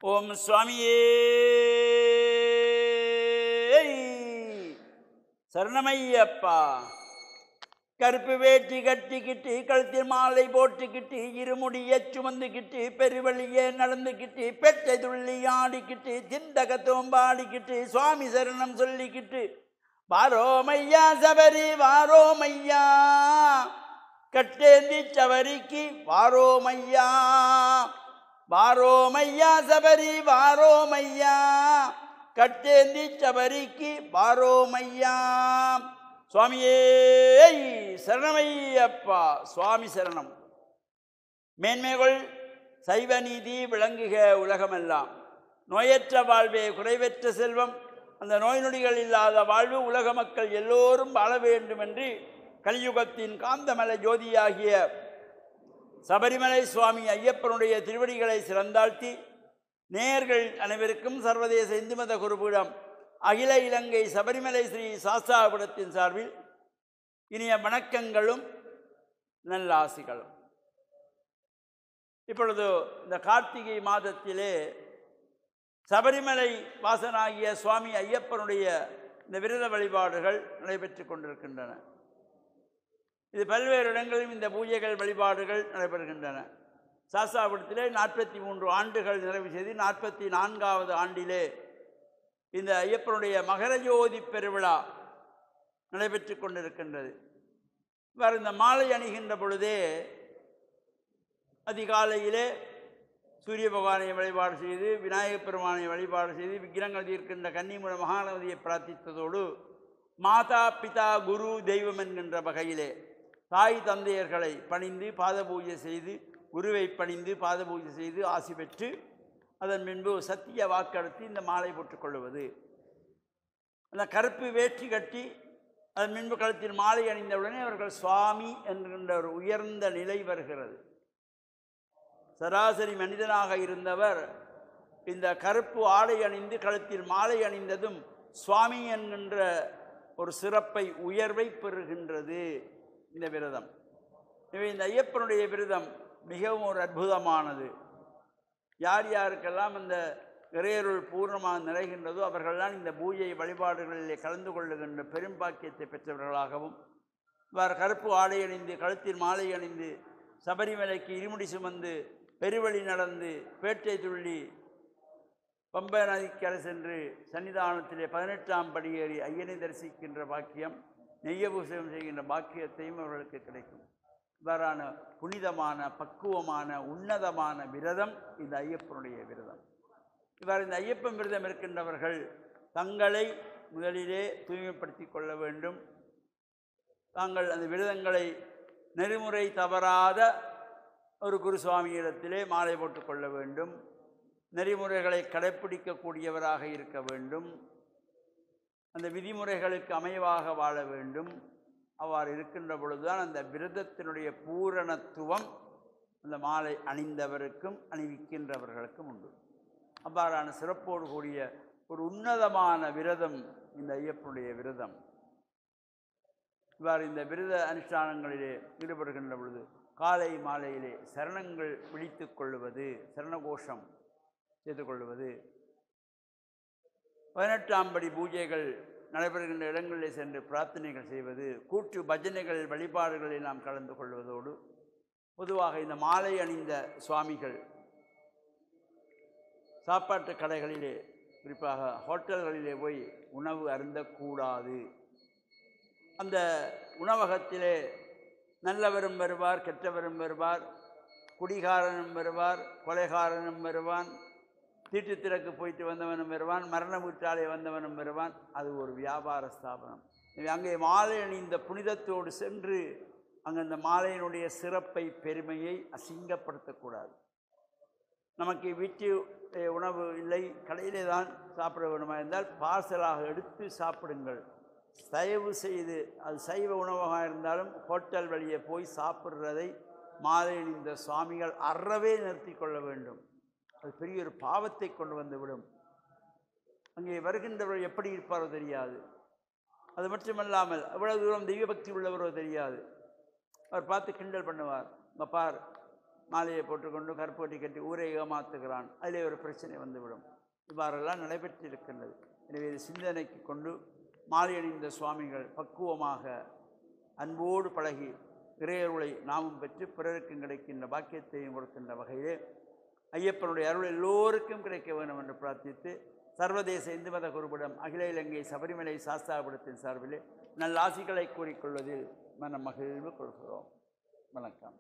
ஓம் சுவாமியே சரணமையப்பா. கருப்பு வேட்டி கட்டிக்கிட்டு கழுத்தில் மாலை போட்டுக்கிட்டு இருமுடிய சுமந்துக்கிட்டு பெருவழியே நடந்துக்கிட்டு பெற்றை துள்ளி ஆடிக்கிட்டு சிந்தக தோம்பாடிக்கிட்டு சுவாமி சரணம் சொல்லிக்கிட்டு வாரோமையா சபரி வாரோமையா கட்டேந்தி சபரிக்கு வாரோமையா வாரோமையா சபரி வாரோமையா கட்டேந்தி சபரிக்கு வாரோமையா. சுவாமியே சரணமையப்பா. சுவாமி சரணம். மேன்மைகள் சைவ நீதி விளங்குக உலகமெல்லாம். நோயற்ற வாழ்வே குறைவற்ற செல்வம். அந்த நோய் நொடிகள் இல்லாத வாழ்வு உலக மக்கள் எல்லோரும் வாழ வேண்டும் என்று கலியுகத்தின் காந்தமலை ஜோதியாகிய சபரிமலை சுவாமி ஐயப்பனுடைய திருவடிகளை சிறந்தாழ்த்தி நேயர்கள் அனைவருக்கும் சர்வதேச இந்து மத குருபீடம் அகில இலங்கை சபரிமலை ஸ்ரீ சாஸ்தாபுரத்தின் சார்பில் இனிய வணக்கங்களும் நல்லாசிகளும். இப்பொழுது இந்த கார்த்திகை மாதத்திலே சபரிமலை வாசனாகிய சுவாமி ஐயப்பனுடைய இந்த விரத வழிபாடுகள் நடைபெற்று கொண்டிருக்கின்றன. இது பல்வேறு இடங்களிலும் இந்த பூஜைகள் வழிபாடுகள் நடைபெறுகின்றன. சாஸ்தாபுரத்திலே 43 ஆண்டுகள் நிறைவு செய்து 44வது ஆண்டிலே இந்த ஐயப்பனுடைய மகரஜோதி பெருவிழா நடைபெற்று கொண்டிருக்கின்றது. இவர் இந்த மாலை அணிகின்ற பொழுதே அதிகாலையிலே சூரிய பகவானை வழிபாடு செய்து விநாயகப் பெருமானை வழிபாடு செய்து விக்கிரங்கள் தீர்க்கின்ற கன்னிமுட மகாநதியை பிரார்த்தித்ததோடு மாதா பிதா குரு தெய்வம் என்கின்ற வகையிலே தாய் தந்தையர்களை பணிந்து பாத பூஜை செய்து குருவை பணிந்து பாத பூஜை செய்து ஆசி பெற்று அதன் பின்பு சத்திய வாக்கெடுத்து இந்த மாலை போட்டுக்கொள்வது. அந்த கருப்பு வேற்றி கட்டி அதன் பின்பு கழுத்தில் மாலை அணிந்தவுடனே அவர்கள் சுவாமி என்கின்ற ஒரு உயர்ந்த நிலை வருகிறது. சராசரி மனிதனாக இருந்தவர் இந்த கருப்பு ஆடை அணிந்து கழுத்தில் மாலை அணிந்ததும் சுவாமி என்கின்ற ஒரு சிறப்பை உயர்வை பெறுகின்றது இந்த விரதம். எனவே இந்த ஐயப்பனுடைய விரதம் மிகவும் ஒரு அற்புதமானது. யார் யாருக்கெல்லாம் இந்த இறையருள் பூர்ணமாக நிறைகின்றதோ அவர்கள்தான் இந்த பூஜை வழிபாடுகளிலே கலந்து கொள்ளுகின்ற பெரும்பாக்கியத்தை பெற்றவர்களாகவும், இவ்வாறு கருப்பு ஆடை அணிந்து கழுத்தில் மாலை அணிந்து சபரிமலைக்கு இருமுடி சுமந்து பெருவழி நடந்து பேட்டை துள்ளி பம்பை நதிக்கரை சென்று சன்னிதானத்திலே 18ஆம் படியேறி ஐயனை தரிசிக்கின்ற பாக்கியம், நெய்யபூசகம் செய்கின்ற பாக்கியத்தையும் அவர்களுக்கு கிடைக்கும். இவ்வாறான புனிதமான பக்குவமான உன்னதமான விரதம் இந்த ஐயப்பனுடைய விரதம். இவ்வாறு இந்த ஐயப்பன் விரதம் இருக்கின்றவர்கள் தங்களை முதலிலே தூய்மைப்படுத்தி கொள்ள வேண்டும். தாங்கள் அந்த விரதங்களை நெறிமுறை தவறாத ஒரு குருசுவாமியிடத்திலே மாலை போட்டுக்கொள்ள வேண்டும். நெறிமுறைகளை கடைப்பிடிக்கக்கூடியவராக இருக்க வேண்டும். அந்த விதிமுறைகளுக்கு அமைவாக வாழ வேண்டும். அவ்வாறு இருக்கின்ற பொழுதுதான் அந்த விரதத்தினுடைய பூரணத்துவம் அந்த மாலை அணிந்தவருக்கும் அணிவிக்கின்றவர்களுக்கும் உண்டு. அவ்வாறான சிறப்போடு கூடிய ஒரு உன்னதமான விரதம் இந்த ஐயப்பனுடைய விரதம். இவ்வாறு இந்த விரத அனுஷ்டானங்களிலே ஈடுபடுகின்ற பொழுது காலை மாலையிலே சரணங்கள் விழித்து கொள்வது, சரணகோஷம் செய்து கொள்வது, 18ஆம் படி பூஜைகள் நடைபெறுகின்ற இடங்களிலே சென்று பிரார்த்தனைகள் செய்வது, கூட்டு பஜனைகள் வழிபாடுகளில் நாம் கலந்து கொள்வதோடு பொதுவாக இந்த மாலை அணிந்த சுவாமிகள் சாப்பாட்டு கடைகளிலே குறிப்பாக ஹோட்டல்களிலே போய் உணவு அருந்தக்கூடாது. அந்த உணவகத்திலே நல்லவரும் வருவார், கெட்டவரும் வருவார், குடிகாரனும் வருவார், கொலைகாரனும் வருவான், தீட்டுத்திறக்கு போயிட்டு வந்தவனும் வருவான், மரண வீட்டாலே வந்தவனும் வருவான். அது ஒரு வியாபார ஸ்தாபனம். அங்கே மாலை அணிந்த புனிதத்தோடு சென்று அங்கே அந்த மாலையினுடைய சிறப்பை பெருமையை அசிங்கப்படுத்தக்கூடாது. நமக்கு வீட்டு உணவு இல்லை, கடையிலே தான் சாப்பிட வேண்டுமா இருந்தால் பார்சலாக எடுத்து சாப்பிடுங்கள். தயவு செய்து அது சைவ உணவாக இருந்தாலும் ஹோட்டல் வழியே போய் சாப்பிட்றதை மாலை அணிந்த சுவாமிகள் அறவே நிறுத்தி கொள்ள வேண்டும். அது பெரிய ஒரு பாவத்தை கொண்டு வந்துவிடும். அங்கே வருகின்றவர் எப்படி இருப்பாரோ தெரியாது. அது மட்டுமல்லாமல் எவ்வளவு தூரம் தெய்வ பக்தி உள்ளவரோ தெரியாது. அவர் பார்த்து கிண்டல் பண்ணுவார். இங்கே பார், மாலையை போட்டுக்கொண்டு கருப்பொட்டி கட்டி ஊரை ஏமாத்துகிறான், அதிலே ஒரு பிரச்சனை வந்துவிடும். இவ்வாறெல்லாம் நடைபெற்றிருக்கின்றது. எனவே இது சிந்தனைக்கு கொண்டு மாலை அணிந்த சுவாமிகள் பக்குவமாக அன்போடு பழகி இறையருளை நாமும் பெற்று பிறருக்கும் கிடைக்கின்ற பாக்கியத்தையும் கொடுக்கின்ற வகையிலே ஐயப்பனுடைய அருள் எல்லோருக்கும் கிடைக்க வேண்டும் என்று பிரார்த்தித்து, சர்வதேச இந்து மத குருபடம் அகில இலங்கை சபரிமலை சாஸ்தாபுரத்தின் சார்பிலே நல்லாசிகளை கூறிக்கொள்வதில் மன மகிழ்வு கொள்கிறோம். வணக்கம்.